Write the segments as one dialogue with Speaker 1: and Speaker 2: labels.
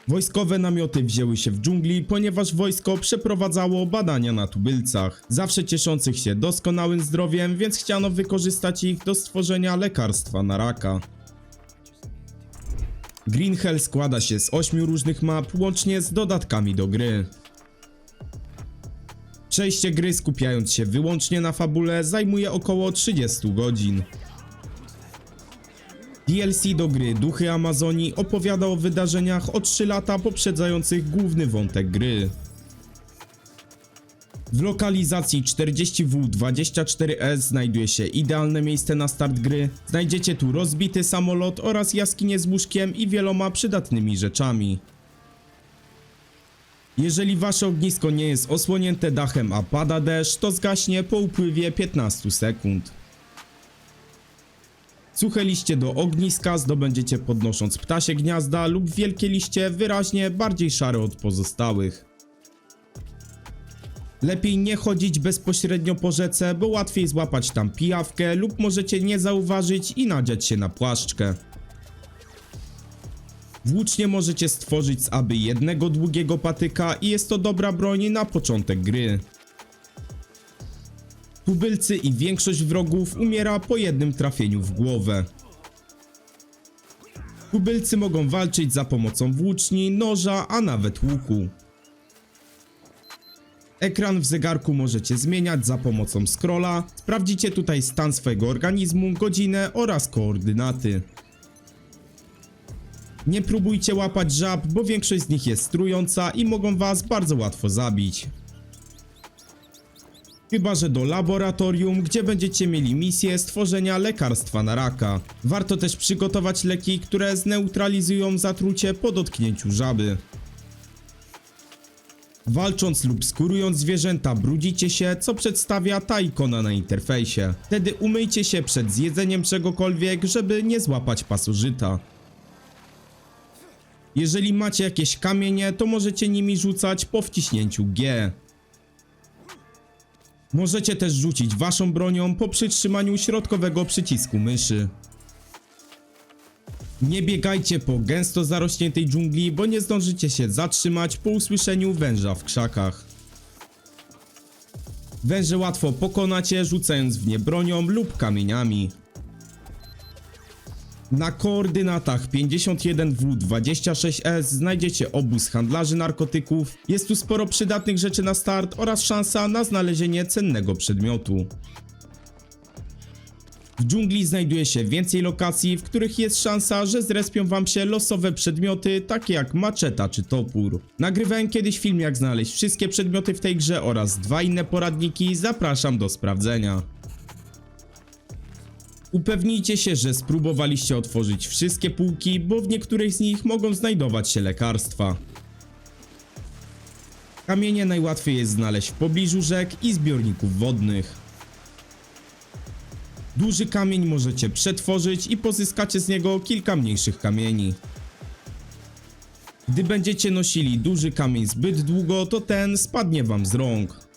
Speaker 1: Wojskowe namioty wzięły się w dżungli, ponieważ wojsko przeprowadzało badania na tubylcach, zawsze cieszących się doskonałym zdrowiem, więc chciano wykorzystać ich do stworzenia lekarstwa na raka. Green Hell składa się z 8 różnych map, łącznie z dodatkami do gry. Przejście gry, skupiając się wyłącznie na fabule, zajmuje około 30 godzin. DLC do gry Duchy Amazonii opowiada o wydarzeniach o 3 lata poprzedzających główny wątek gry. W lokalizacji 40W24S znajduje się idealne miejsce na start gry. Znajdziecie tu rozbity samolot oraz jaskinię z łóżkiem i wieloma przydatnymi rzeczami. Jeżeli wasze ognisko nie jest osłonięte dachem, a pada deszcz, to zgaśnie po upływie 15 sekund. Suche liście do ogniska zdobędziecie podnosząc ptasie gniazda lub wielkie liście wyraźnie bardziej szare od pozostałych. Lepiej nie chodzić bezpośrednio po rzece, bo łatwiej złapać tam pijawkę lub możecie nie zauważyć i nadziać się na płaszczkę. Włócznie możecie stworzyć z aby jednego długiego patyka i jest to dobra broń na początek gry. Tubylcy i większość wrogów umiera po jednym trafieniu w głowę. Tubylcy mogą walczyć za pomocą włóczni, noża, a nawet łuku. Ekran w zegarku możecie zmieniać za pomocą scrolla. Sprawdzicie tutaj stan swojego organizmu, godzinę oraz koordynaty. Nie próbujcie łapać żab, bo większość z nich jest trująca i mogą was bardzo łatwo zabić. Chyba że do laboratorium, gdzie będziecie mieli misję stworzenia lekarstwa na raka. Warto też przygotować leki, które zneutralizują zatrucie po dotknięciu żaby. Walcząc lub skurując zwierzęta brudzicie się, co przedstawia ta ikona na interfejsie. Wtedy umyjcie się przed zjedzeniem czegokolwiek, żeby nie złapać pasożyta. Jeżeli macie jakieś kamienie, to możecie nimi rzucać po wciśnięciu G. Możecie też rzucić waszą bronią po przytrzymaniu środkowego przycisku myszy. Nie biegajcie po gęsto zarośniętej dżungli, bo nie zdążycie się zatrzymać po usłyszeniu węża w krzakach. Węże łatwo pokonacie, rzucając w nie bronią lub kamieniami. Na koordynatach 51W26S znajdziecie obóz handlarzy narkotyków. Jest tu sporo przydatnych rzeczy na start oraz szansa na znalezienie cennego przedmiotu. W dżungli znajduje się więcej lokacji, w których jest szansa, że zrespią wam się losowe przedmioty, takie jak maczeta czy topór. Nagrywałem kiedyś film, jak znaleźć wszystkie przedmioty w tej grze oraz 2 inne poradniki, zapraszam do sprawdzenia. Upewnijcie się, że spróbowaliście otworzyć wszystkie półki, bo w niektórych z nich mogą znajdować się lekarstwa. Kamienie najłatwiej jest znaleźć w pobliżu rzek i zbiorników wodnych. Duży kamień możecie przetworzyć i pozyskacie z niego kilka mniejszych kamieni. Gdy będziecie nosili duży kamień zbyt długo, to ten spadnie wam z rąk.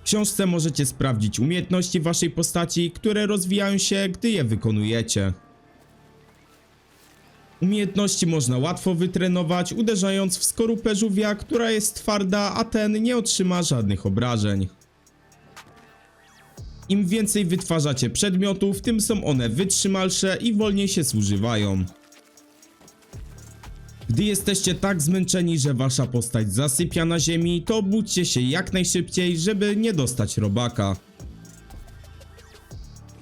Speaker 1: W książce możecie sprawdzić umiejętności waszej postaci, które rozwijają się, gdy je wykonujecie. Umiejętności można łatwo wytrenować, uderzając w skorupę żółwia, która jest twarda, a ten nie otrzyma żadnych obrażeń. Im więcej wytwarzacie przedmiotów, tym są one wytrzymalsze i wolniej się zużywają. Gdy jesteście tak zmęczeni, że wasza postać zasypia na ziemi, to obudźcie się jak najszybciej, żeby nie dostać robaka.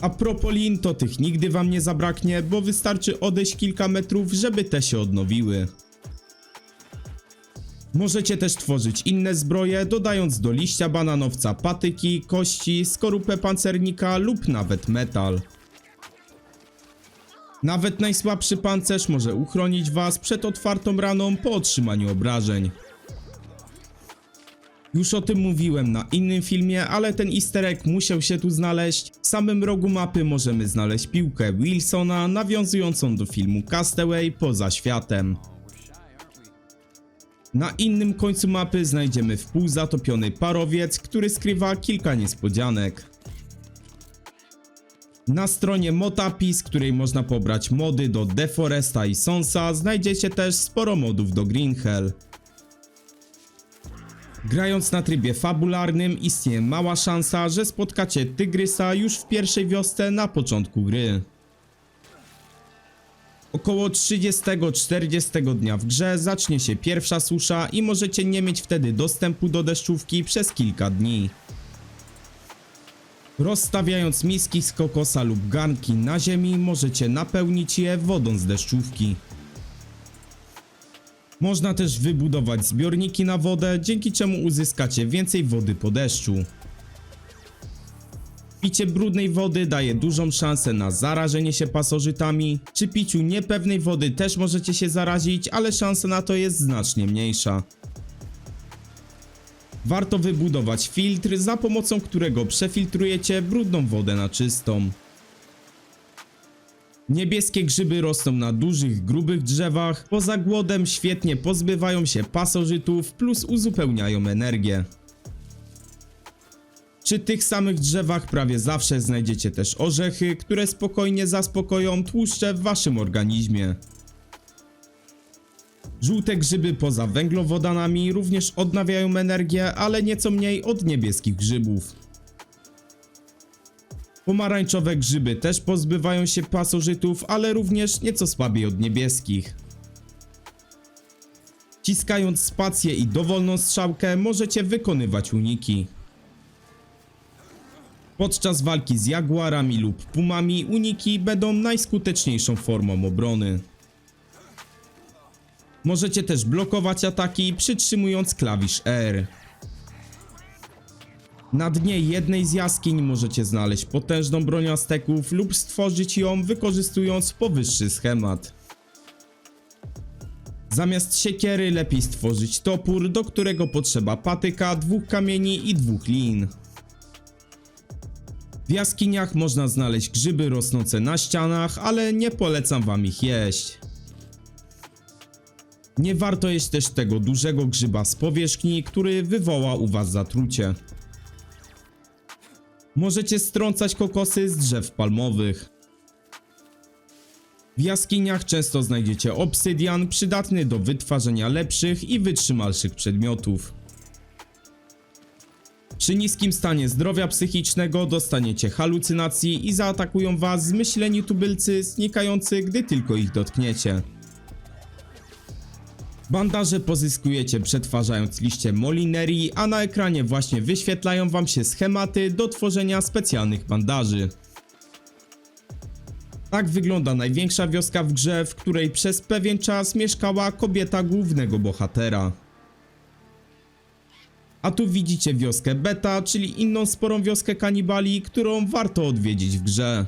Speaker 1: A propos lin, to tych nigdy wam nie zabraknie, bo wystarczy odejść kilka metrów, żeby te się odnowiły. Możecie też tworzyć inne zbroje, dodając do liścia bananowca patyki, kości, skorupę pancernika lub nawet metal. Nawet najsłabszy pancerz może uchronić was przed otwartą raną po otrzymaniu obrażeń. Już o tym mówiłem na innym filmie, ale ten easter egg musiał się tu znaleźć. W samym rogu mapy możemy znaleźć piłkę Wilsona nawiązującą do filmu Castaway Poza światem. Na innym końcu mapy znajdziemy wpółzatopiony parowiec, który skrywa kilka niespodzianek. Na stronie Motapi, z której można pobrać mody do Deforesta i Sonsa, znajdziecie też sporo modów do Green Hell. Grając na trybie fabularnym istnieje mała szansa, że spotkacie Tygrysa już w pierwszej wiosce na początku gry. Około 30-40 dnia w grze zacznie się pierwsza susza i możecie nie mieć wtedy dostępu do deszczówki przez kilka dni. Rozstawiając miski z kokosa lub garnki na ziemi, możecie napełnić je wodą z deszczówki. Można też wybudować zbiorniki na wodę, dzięki czemu uzyskacie więcej wody po deszczu. Picie brudnej wody daje dużą szansę na zarażenie się pasożytami. Przy piciu niepewnej wody też możecie się zarazić, ale szansa na to jest znacznie mniejsza. Warto wybudować filtr, za pomocą którego przefiltrujecie brudną wodę na czystą. Niebieskie grzyby rosną na dużych, grubych drzewach. Poza głodem świetnie pozbywają się pasożytów, plus uzupełniają energię. Przy tych samych drzewach prawie zawsze znajdziecie też orzechy, które spokojnie zaspokoją tłuszcze w waszym organizmie. Żółte grzyby poza węglowodanami również odnawiają energię, ale nieco mniej od niebieskich grzybów. Pomarańczowe grzyby też pozbywają się pasożytów, ale również nieco słabiej od niebieskich. Wciskając spację i dowolną strzałkę możecie wykonywać uniki. Podczas walki z jaguarami lub pumami uniki będą najskuteczniejszą formą obrony. Możecie też blokować ataki przytrzymując klawisz R. Na dnie jednej z jaskiń możecie znaleźć potężną broń Azteków lub stworzyć ją wykorzystując powyższy schemat. Zamiast siekiery lepiej stworzyć topór, do którego potrzeba patyka, 2 kamieni i 2 lin. W jaskiniach można znaleźć grzyby rosnące na ścianach, ale nie polecam wam ich jeść. Nie warto jeść też tego dużego grzyba z powierzchni, który wywoła u was zatrucie. Możecie strącać kokosy z drzew palmowych. W jaskiniach często znajdziecie obsydian, przydatny do wytwarzania lepszych i wytrzymalszych przedmiotów. Przy niskim stanie zdrowia psychicznego dostaniecie halucynacji i zaatakują was zmyśleni tubylcy znikający, gdy tylko ich dotkniecie. Bandaże pozyskujecie przetwarzając liście molinerii, a na ekranie właśnie wyświetlają wam się schematy do tworzenia specjalnych bandaży. Tak wygląda największa wioska w grze, w której przez pewien czas mieszkała kobieta głównego bohatera. A tu widzicie wioskę Beta, czyli inną sporą wioskę kanibali, którą warto odwiedzić w grze.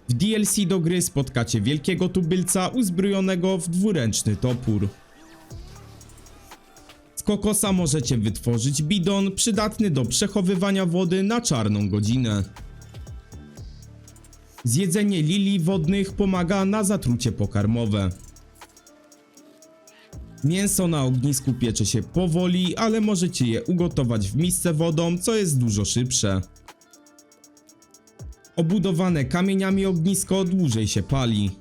Speaker 1: W DLC do gry spotkacie wielkiego tubylca uzbrojonego w dwuręczny topór. Z kokosa możecie wytworzyć bidon przydatny do przechowywania wody na czarną godzinę. Zjedzenie lilii wodnych pomaga na zatrucie pokarmowe. Mięso na ognisku piecze się powoli, ale możecie je ugotować w misce wodą, co jest dużo szybsze. Obudowane kamieniami ognisko dłużej się pali.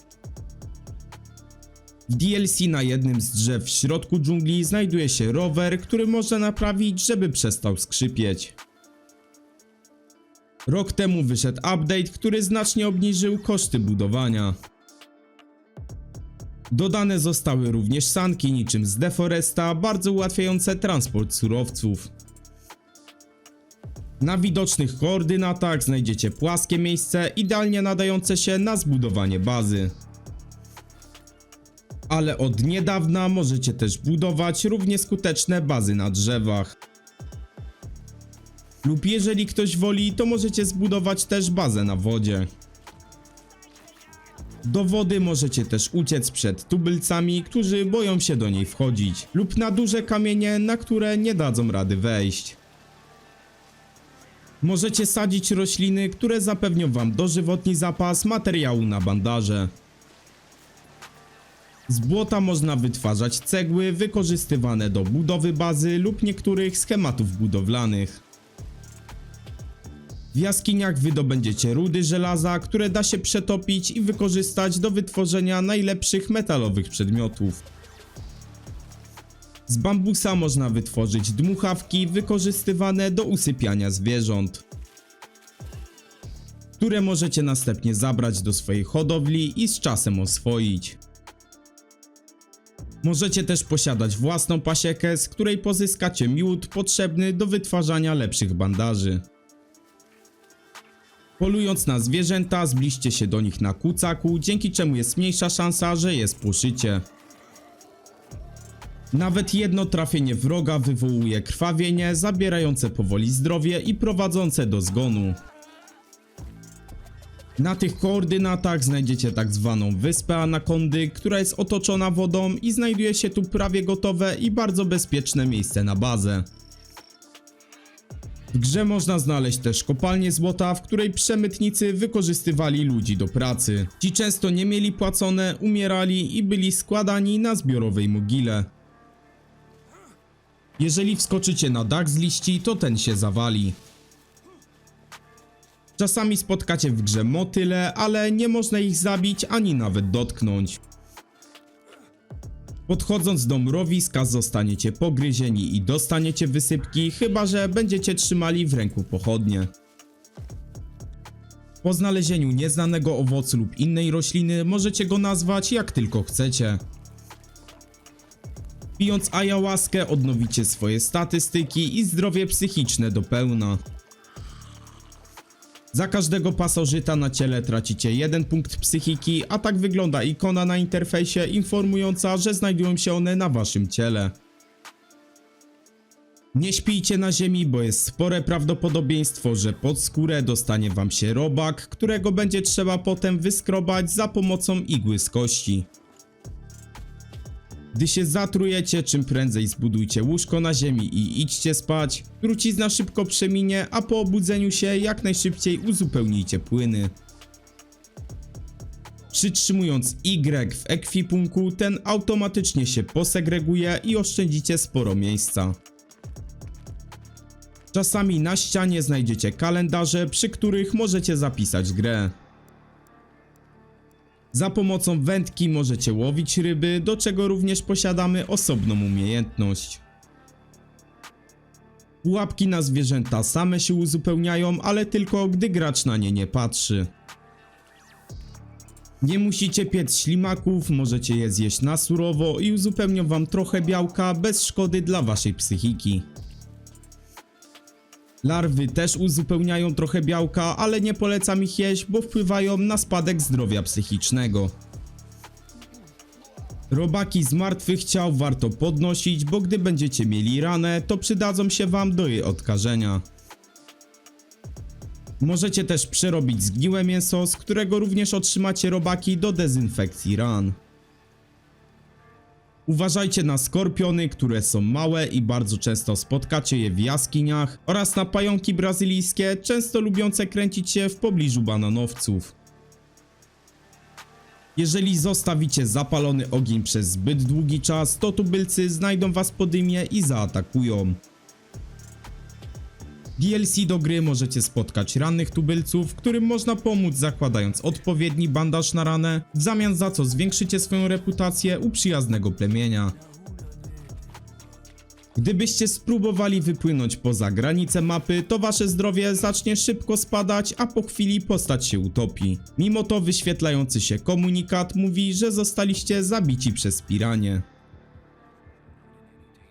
Speaker 1: W DLC na jednym z drzew w środku dżungli znajduje się rower, który można naprawić, żeby przestał skrzypieć. Rok temu wyszedł update, który znacznie obniżył koszty budowania. Dodane zostały również sanki niczym z Deforesta, bardzo ułatwiające transport surowców. Na widocznych koordynatach znajdziecie płaskie miejsce idealnie nadające się na zbudowanie bazy. Ale od niedawna możecie też budować równie skuteczne bazy na drzewach. Lub jeżeli ktoś woli, to możecie zbudować też bazę na wodzie. Do wody możecie też uciec przed tubylcami, którzy boją się do niej wchodzić, lub na duże kamienie, na które nie dadzą rady wejść. Możecie sadzić rośliny, które zapewnią wam dożywotni zapas materiału na bandaże. Z błota można wytwarzać cegły wykorzystywane do budowy bazy lub niektórych schematów budowlanych. W jaskiniach wydobędziecie rudy żelaza, które da się przetopić i wykorzystać do wytworzenia najlepszych metalowych przedmiotów. Z bambusa można wytworzyć dmuchawki wykorzystywane do usypiania zwierząt, które możecie następnie zabrać do swojej hodowli i z czasem oswoić. Możecie też posiadać własną pasiekę, z której pozyskacie miód potrzebny do wytwarzania lepszych bandaży. Polując na zwierzęta, zbliżcie się do nich na kucaku, dzięki czemu jest mniejsza szansa, że je spłoszycie. Nawet jedno trafienie wroga wywołuje krwawienie, zabierające powoli zdrowie i prowadzące do zgonu. Na tych koordynatach znajdziecie tak zwaną wyspę Anakondy, która jest otoczona wodą i znajduje się tu prawie gotowe i bardzo bezpieczne miejsce na bazę. W grze można znaleźć też kopalnię złota, w której przemytnicy wykorzystywali ludzi do pracy. Ci często nie mieli płacone, umierali i byli składani na zbiorowej mogile. Jeżeli wskoczycie na dach z liści, to ten się zawali. Czasami spotkacie w grze motyle, ale nie można ich zabić ani nawet dotknąć. Podchodząc do mrowiska zostaniecie pogryzieni i dostaniecie wysypki, chyba że będziecie trzymali w ręku pochodnie. Po znalezieniu nieznanego owocu lub innej rośliny możecie go nazwać jak tylko chcecie. Pijąc ayahuaskę odnowicie swoje statystyki i zdrowie psychiczne do pełna. Za każdego pasożyta na ciele tracicie 1 punkt psychiki, a tak wygląda ikona na interfejsie informująca, że znajdują się one na waszym ciele. Nie śpijcie na ziemi, bo jest spore prawdopodobieństwo, że pod skórę dostanie wam się robak, którego będzie trzeba potem wyskrobać za pomocą igły z kości. Gdy się zatrujecie, czym prędzej zbudujcie łóżko na ziemi i idźcie spać. Trucizna szybko przeminie, a po obudzeniu się jak najszybciej uzupełnijcie płyny. Przytrzymując Y w ekwipunku, ten automatycznie się posegreguje i oszczędzicie sporo miejsca. Czasami na ścianie znajdziecie kalendarze, przy których możecie zapisać grę. Za pomocą wędki możecie łowić ryby, do czego również posiadamy osobną umiejętność. Pułapki na zwierzęta same się uzupełniają, ale tylko gdy gracz na nie nie patrzy. Nie musicie piec ślimaków, możecie je zjeść na surowo i uzupełnią wam trochę białka bez szkody dla waszej psychiki. Larwy też uzupełniają trochę białka, ale nie polecam ich jeść, bo wpływają na spadek zdrowia psychicznego. Robaki z martwych ciał warto podnosić, bo gdy będziecie mieli ranę, to przydadzą się wam do jej odkażenia. Możecie też przerobić zgniłe mięso, z którego również otrzymacie robaki do dezynfekcji ran. Uważajcie na skorpiony, które są małe i bardzo często spotkacie je w jaskiniach, oraz na pająki brazylijskie, często lubiące kręcić się w pobliżu bananowców. Jeżeli zostawicie zapalony ogień przez zbyt długi czas, to tubylcy znajdą was po dymie i zaatakują. W DLC do gry możecie spotkać rannych tubylców, którym można pomóc zakładając odpowiedni bandaż na ranę, w zamian za co zwiększycie swoją reputację u przyjaznego plemienia. Gdybyście spróbowali wypłynąć poza granice mapy, to wasze zdrowie zacznie szybko spadać, a po chwili postać się utopi. Mimo to wyświetlający się komunikat mówi, że zostaliście zabici przez piranie.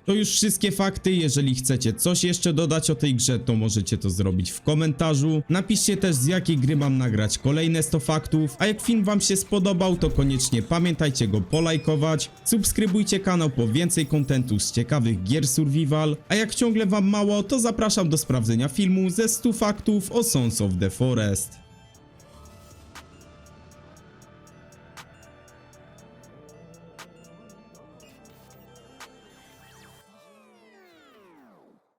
Speaker 1: To już wszystkie fakty. Jeżeli chcecie coś jeszcze dodać o tej grze, to możecie to zrobić w komentarzu. Napiszcie też, z jakiej gry mam nagrać kolejne 100 faktów, a jak film wam się spodobał, to koniecznie pamiętajcie go polajkować, subskrybujcie kanał po więcej kontentu z ciekawych gier survival, a jak ciągle wam mało, to zapraszam do sprawdzenia filmu ze 100 faktów o Sons of the Forest.